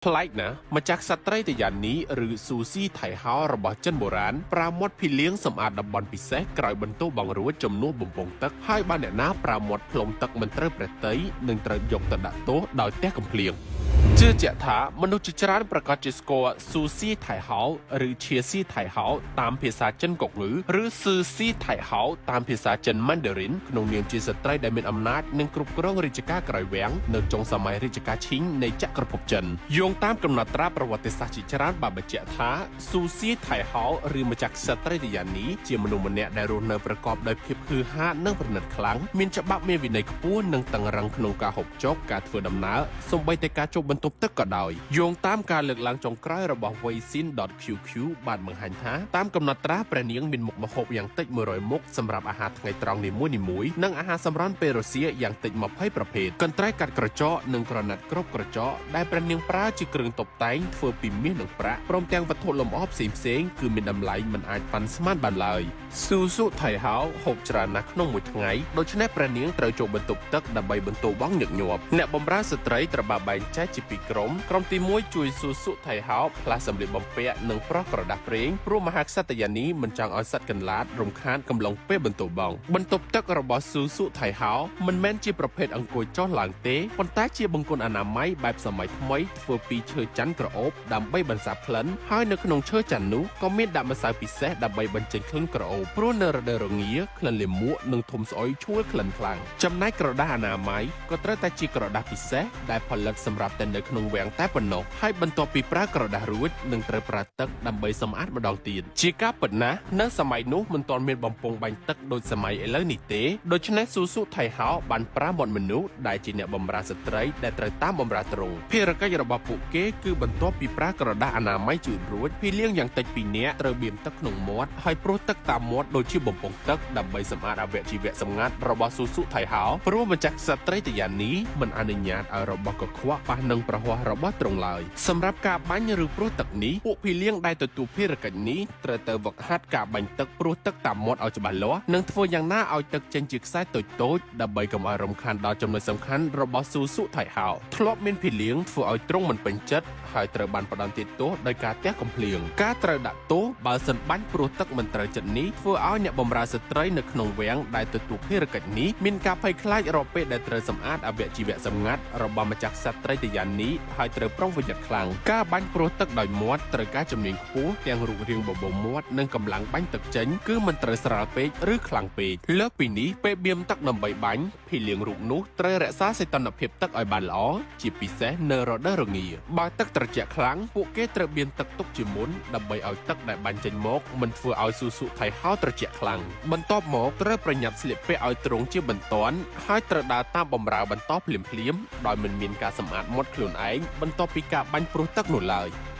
ប្លែកណាស់ម្ចាស់សត្រីតយ៉ានីឬស៊ូស៊ីថៃហោរបស់ចិនបុរាណប្រើមាត់ភីលៀងសម្អាតតំបន់ពិសេសក្រោយបន្ទោបងរួចជំនួសបំពង់ទឹកហើយបានអ្នកណាប្រើមាត់ផ្លុំទឹកមិនត្រូវប្រតិយនឹងត្រូវយកទៅដាក់ទោសដោយទះកំភ្លៀងជឿជាក់ថាមនុស្សជាច្រើនប្រកាសជាស្គាល់ស៊ូស៊ីថៃហោឬឈៀស៊ីថៃហោតាមភាសាចិនកុកងឺឬស៊ឺស៊ីថៃហោតាមភាសាចិនម៉ាន់ដារិនក្នុងនាមជាស្ត្រីដែលមានអំណាចនិងគ្រប់គ្រងរាជការក្រោយវាំងនៅចុងសម័យរាជការឈីងនៃចក្រភពចិនយោងតាមកំណត់ត្រាប្រវត្តិសាស្ត្រជាច្រើនបានបញ្ជាក់ថាស៊ូស៊ីថៃហោឬម្ចាស់ស្ត្រីតយ៉ានីជាមនុស្សម្នាក់ដែលរស់នៅប្រកបដោយភាពហ៊ឺហានិងប្រណិតខ្លាំងមានច្បាប់មានវិន័យខ្ពស់និងតឹងរ៉ឹងក្នុងការហូបចុកការធ្វើដំណើរសូម្បីតែការជួបបន្ទប់ទឹកក៏ដោយយោងតាមការលើកឡើងចុងក្រោយរបស់ Weisin.qq បានបង្ហាញថាតាមកំណត់ត្រាព្រះនាងមានមុខម្ហូបយ៉ាងតិច100មុខសម្រាប់អាហារថ្ងៃត្រង់នីមួយៗនិងអាហារសម្រន់ពេលរសៀលយ៉ាងតិច20ប្រភេទកន្ត្រៃកាត់ក្រចកនិងក្រណាត់គ្របក្រចកដែលព្រះនាងប្រើជាគ្រឿងតុបតែងធ្វើពីមាសនិងប្រាក់ព្រមទាំងវត្ថុលម្អផ្សេងៗគឺមានតម្លៃមិនអាចប៉ាន់ស្មានបានឡើយស៊ូស៊ូថៃហោហូបច្រើនណាស់ក្នុងមួយថ្ងៃដូច្នេះព្រះនាងត្រូវចូលបន្ទប់ទឹកដើម្បីបន្ទោបង់ញឹកញាប់អ្នកបម្រើស្ត្រីត្រូវបានបែងចែកជាពីរក្រុមទី1ជួយស៊ូស៊ូថៃហោផ្លាស់សម្លៀកបំពាក់និងប្រោះក្រដាស់ប្រេងព្រោះមហាក្សត្រយានីមិនចង់ឲ្យសត្វកន្លាតរំខានកំឡុងពេលបន្ទោបង់បន្ទប់ទឹករបស់ស៊ូស៊ូថៃហោមិនមែនជាប្រភេទអង្គុយចុះឡើងទេប៉ុន្តែជាបង្គន់អនាម័យបែបសម័យថ្មីធ្វើពីឈើច័ន្ទក្រអូបដើម្បីបន្សាបក្លិនហើយនៅក្នុងឈើច័ន្ទនោះក៏មានដាក់ម្សៅពិសេសដើម្បីបញ្ចេញក្លិនក្រអូបព្រោះនៅរដូវរងាក្លិនលាមកនិងធុំស្អុយឈ្ងុយក្លិនខ្លាំងចំណែកក្រដាស់អនាម័យក៏ត្រូវតែជាក្រដាស់ពិសេសដែលផលិតសម្រាប់តែនៅក្នុងវាំងតែប៉ុណ្ណោះហើយបន្ទាប់ពីប្រើក្រដាស់រួចនឹងត្រូវប្រើទឹកដើម្បីសម្អាតម្ដងទៀតជាការពិតណាស់នៅសម័យនោះមិនទាន់មានបំពង់បាញ់ទឹកដូចសម័យឥឡូវនេះទេដូច្នេះស៊ូស៊ូថៃហោបានប្រើមាត់មនុស្សដែលជាអ្នកបម្រើស្ត្រីដែលត្រូវតាមបម្រើទ្រង់ភារកិច្ចរបស់ពួកគេគឺបន្ទាប់ពីប្រើក្រដាស់អនាម័យជូតរួចភីលៀងយ៉ាងតិច2នាក់ត្រូវបៀមទឹកក្នុងមាត់ហើយព្រោះទឹកតាមមាត់ដូចជាបំពង់ទឹកដើម្បីសម្អាតអវយវៈសម្ងាត់របស់ស៊ូស៊ូថៃហោព្រោះម្ចាស់ស្ត្រីតយ៉ានីមិនអនុញ្ញាតឲ្យរបស់កខ្វក់ប៉ះនឹងប្រហ័សរបស់ទ្រង់ឡើយសម្រាប់ការបាញ់ឬព្រោះទឹកនេះពួកភីលៀងដែលទទួលភារកិច្ចនេះត្រូវទៅវឹកហាត់ការបាញ់ទឹកព្រោះទឹកតាមមាត់ឲ្យច្បាស់លាស់និងធ្វើយ៉ាងណាឲ្យទឹកចេញជាខ្សែតូចៗដើម្បីកុំឲ្យរំខានដល់ចំណុចសំខាន់របស់ស៊ូស៊ូថៃហោធ្លាប់មានភីលៀងធ្វើឲ្យទ្រង់មិនពេញចិត្តហើយត្រូវបានផ្ដន្ទាទោសដោយការទះកំភ្លៀងការត្រូវដាក់ទោសបើសិនបាញ់ព្រោះទឹកមិនត្រូវចិត្តនេះធ្វើឲ្យអ្នកបម្រើស្ត្រីនៅក្នុងវាំងដែលទទួលភារកិច្ចនេះមានការភ័យខ្លាចរាល់ពេលដែលត្រូវសម្អាតអវយវៈសម្ងាត់របស់ម្ចាស់ស្ត្រីតយ៉ានីហើយត្រូវប្រុងប្រយ័ត្នខ្លាំងការបាញ់ព្រោះទឹកដោយមាត់ត្រូវការជំនាញខ្ពស់ទាំងរូបរាងបបោមាត់និងកម្លាំងបាញ់ទឹកចេញគឺមិនត្រូវស្រាលពេកឬខ្លាំងពេកលើសពីនេះពេលបៀមទឹកដើម្បីបាញ់ភីលៀងរូបនោះត្រូវរក្សាសីតុណ្ហភាពទឹកឲ្យបានល្អជាពិសេសនៅរដូវរងាបើទឹកត្រជាក់ខ្លាំងពួកគេត្រូវបៀមទឹកទុកជាមុនដើម្បីឲ្យទឹកដែលបាញ់ចេញមកមិនធ្វើឲ្យស៊ូស៊ូថៃហោត្រជាក់ខ្លាំងបន្ទាប់មកត្រូវប្រញាប់ស្លៀកពាក់ឲ្យត្រង់ជាបន្ទាន់ហើយត្រូវដើរតាមបម្រើបន្តភ្លាមៗដោយមិនមានការសម្អាតមាត់ខ្លួនឯងបន្ទាប់ពីការបាញ់ព្រោះទឹកនោះឡើយ